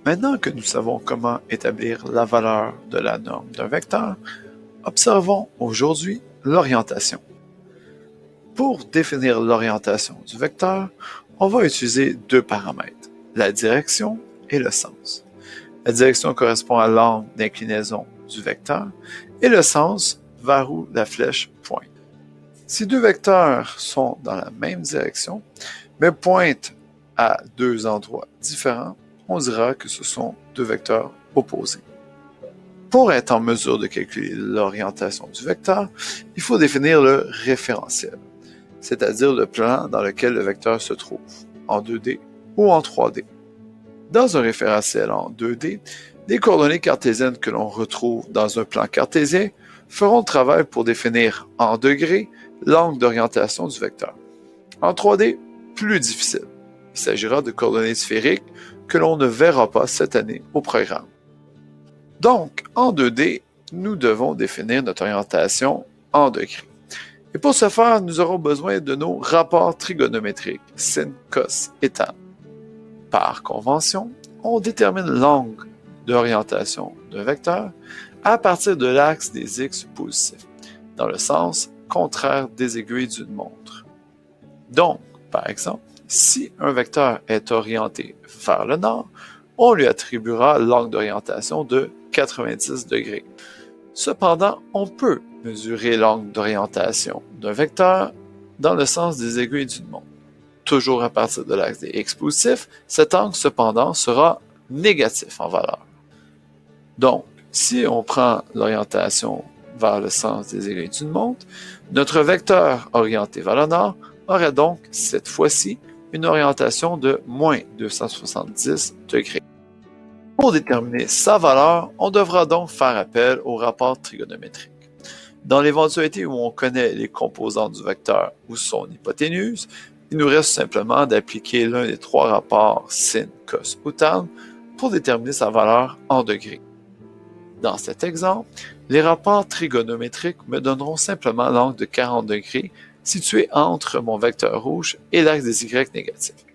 Maintenant que nous savons comment établir la valeur de la norme d'un vecteur, observons aujourd'hui l'orientation. Pour définir l'orientation du vecteur, on va utiliser deux paramètres, la direction et le sens. La direction correspond à l'angle d'inclinaison du vecteur et le sens vers où la flèche pointe. Si deux vecteurs sont dans la même direction, mais pointent à deux endroits différents, on dira que ce sont deux vecteurs opposés. Pour être en mesure de calculer l'orientation du vecteur, il faut définir le référentiel, c'est-à-dire le plan dans lequel le vecteur se trouve, en 2D ou en 3D. Dans un référentiel en 2D, les coordonnées cartésiennes que l'on retrouve dans un plan cartésien feront le travail pour définir en degrés l'angle d'orientation du vecteur. En 3D, plus difficile. Il s'agira de coordonnées sphériques que l'on ne verra pas cette année au programme. Donc, en 2D, nous devons définir notre orientation en degrés. Et pour ce faire, nous aurons besoin de nos rapports trigonométriques, sin, cos et tan. Par convention, on détermine l'angle d'orientation d'un vecteur à partir de l'axe des x positifs, dans le sens contraire des aiguilles d'une montre. Donc, par exemple, si un vecteur est orienté vers le nord, on lui attribuera l'angle d'orientation de 90 degrés. Cependant, on peut mesurer l'angle d'orientation d'un vecteur dans le sens des aiguilles d'une montre. Toujours à partir de l'axe des x positifs, cet angle cependant sera négatif en valeur. Donc, si on prend l'orientation vers le sens des aiguilles d'une montre, notre vecteur orienté vers le nord aurait donc, cette fois-ci, une orientation de moins 270 degrés. Pour déterminer sa valeur, on devra donc faire appel au rapport trigonométrique. Dans l'éventualité où on connaît les composantes du vecteur ou son hypoténuse, il nous reste simplement d'appliquer l'un des trois rapports sin, cos ou tan pour déterminer sa valeur en degrés. Dans cet exemple, les rapports trigonométriques me donneront simplement l'angle de 40 degrés situé entre mon vecteur rouge et l'axe des y négatifs.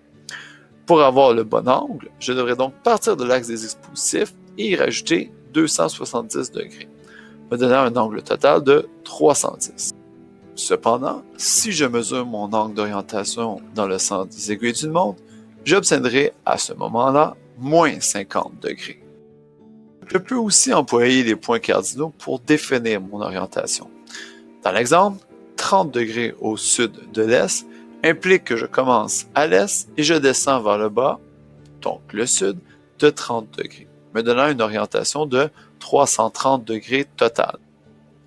Pour avoir le bon angle, je devrais donc partir de l'axe des x positifs et y rajouter 270 degrés, me donnant un angle total de 310. Cependant, si je mesure mon angle d'orientation dans le sens des aiguilles d'une montre, j'obtiendrai à ce moment-là moins 50 degrés. Je peux aussi employer les points cardinaux pour définir mon orientation. Dans l'exemple, 30 degrés au sud de l'est implique que je commence à l'est et je descends vers le bas, donc le sud, de 30 degrés, me donnant une orientation de 330 degrés total.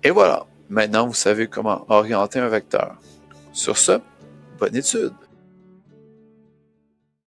Et voilà, maintenant vous savez comment orienter un vecteur. Sur ce, bonne étude!